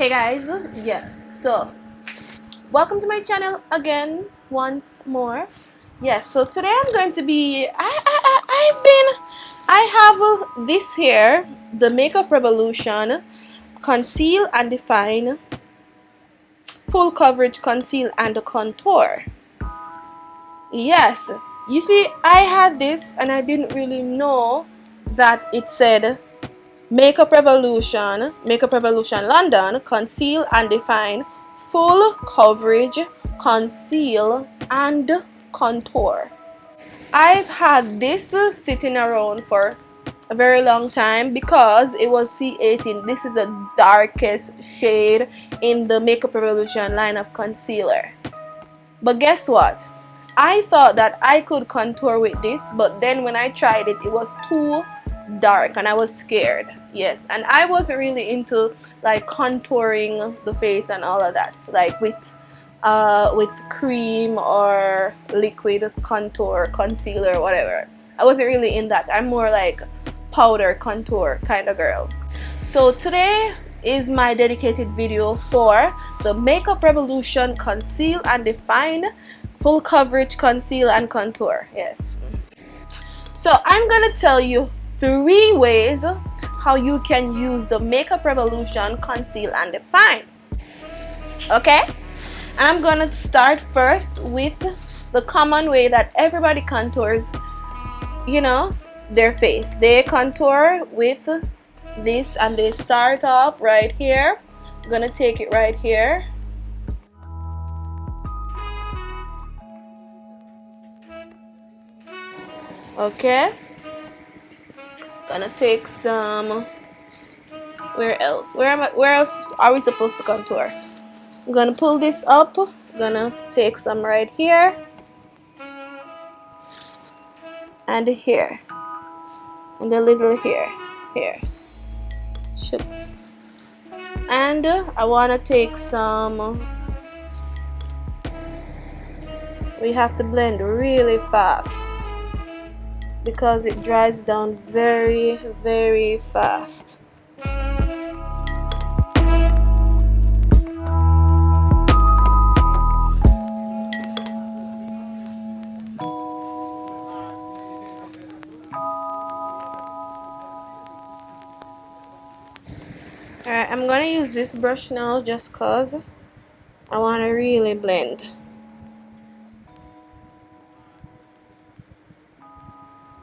Hey guys, yes, so welcome to my channel again once more. Yes, so today I'm going to be I have this here, the Makeup Revolution Conceal and Define Full Coverage Conceal and Contour. Yes, you see, I had this and I didn't really know that it said Makeup Revolution London Conceal and Define Full Coverage Conceal and Contour. I've had this sitting around for a very long time because it was C18. This is the darkest shade in the Makeup Revolution line of concealer. But guess what? I thought that I could contour with this, but then when I tried it, it was too dark and I was scared. Yes, and I wasn't really into like contouring the face and all of that, like with cream or liquid contour, concealer, whatever. I wasn't really in that. I'm more like powder contour kind of girl. So today is my dedicated video for the Makeup Revolution Conceal and Define Full Coverage Conceal and Contour. Yes. So I'm gonna tell you 3 ways how you can use the Makeup Revolution Conceal and Define. Okay? And I'm gonna start first with the common way that everybody contours, you know, their face. They contour with this and they start off right here. I'm gonna take it right here. Okay, gonna take some, where else are we supposed to contour? I'm gonna pull this up. I'm gonna take some right here and here and a little here. Shucks. And I want to take some. We have to blend really fast because it dries down very, very fast. Alright, I'm gonna use this brush now just cause I want to really blend.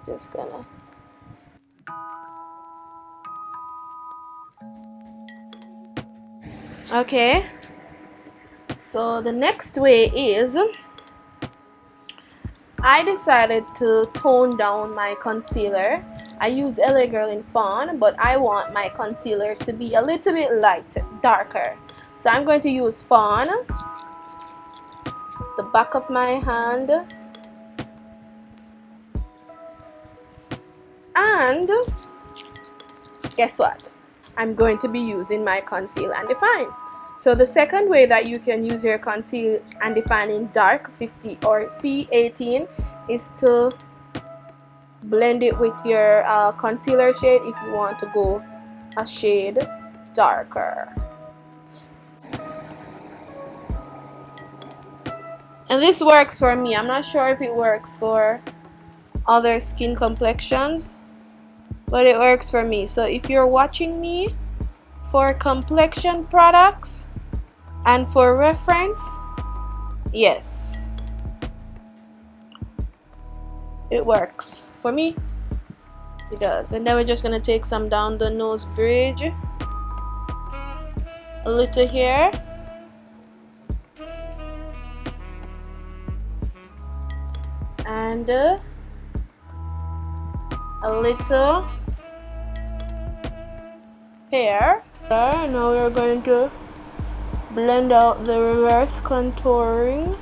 Just gonna. Okay, so the next way is I decided to tone down my concealer. I use LA Girl in Fawn, but I want my concealer to be a little bit light, darker. So I'm going to use Fawn, the back of my hand, and guess what? I'm going to be using my Conceal and Define. So the second way that you can use your Conceal and Define in dark 50 or C18 is to blend it with your concealer shade if you want to go a shade darker. And this works for me. I'm not sure if it works for other skin complexions, but it works for me. So if you're watching me for complexion products and for reference, yes, it works for me. It does. And then we're just gonna take some down the nose bridge, a little here, and a little here. Now we're going to blend out the reverse contouring.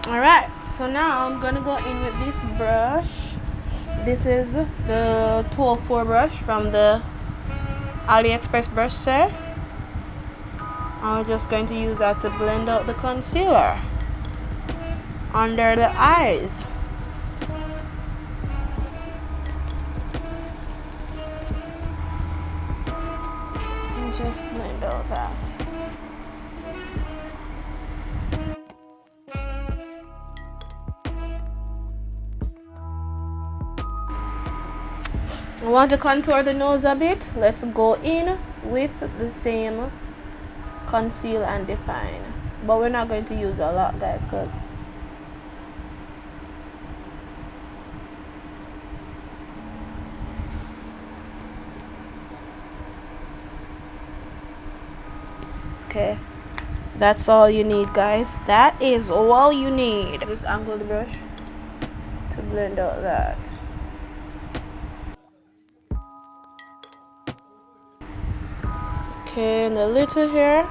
Alright, so now I'm gonna go in with this brush. This is the 204 brush from the AliExpress brush set. I'm just going to use that to blend out the concealer. under the eyes. And just blend out that. I want to contour the nose a bit. Let's go in with the same conceal and define, but we're not going to use a lot, guys, because okay, that's all you need, guys. That is all you need. Just angle the brush to blend out that. Okay, and a little here.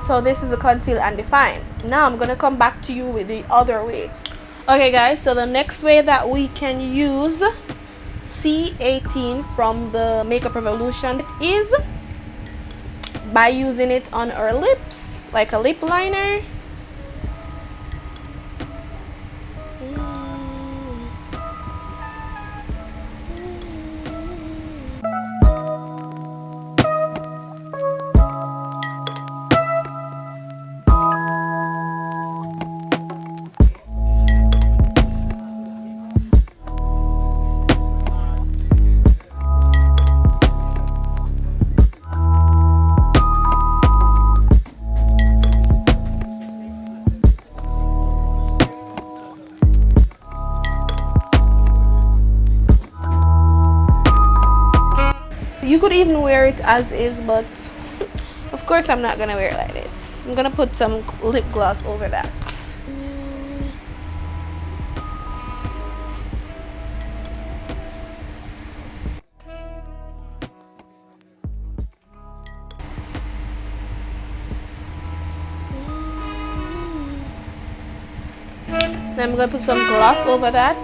So this is the conceal and define. Now I'm gonna come back to you with the other way. Okay, guys, so the next way that we can use C18 from the Makeup Revolution is by using it on our lips, like a lip liner. You could even wear it as is, but of course I'm not gonna wear it like this. I'm gonna put some lip gloss over that. Then I'm gonna put some gloss over that.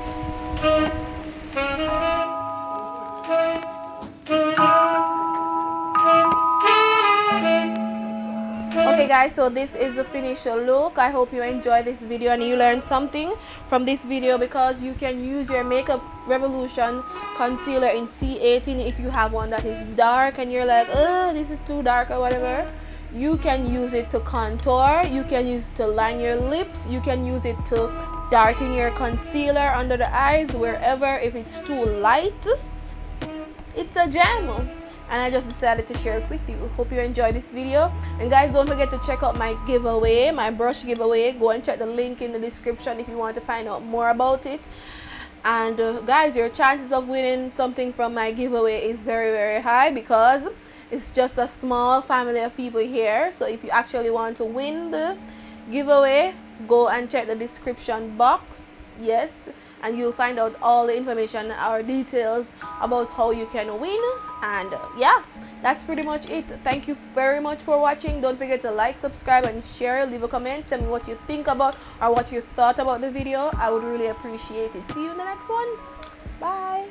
Okay, guys, so this is the finished look. I hope you enjoyed this video and you learned something from this video, because you can use your Makeup Revolution concealer in C18 if you have one that is dark and you're like, oh, this is too dark or whatever. You can use it to contour, you can use it to line your lips, you can use it to darken your concealer under the eyes, wherever. If it's too light, it's a gem, and I just decided to share it with you. Hope you enjoyed this video, and guys, don't forget to check out my giveaway, my brush giveaway. Go and check the link in the description if you want to find out more about it. And guys, your chances of winning something from my giveaway is very, very high, because it's just a small family of people here. So if you actually want to win the giveaway, go and check the description box. Yes, and you'll find out all the information or details about how you can win. And yeah, that's pretty much it. Thank you very much for watching. Don't forget to like, subscribe, and share. Leave a comment, tell me what you think about or what you thought about the video. I would really appreciate it. See you in the next one. Bye.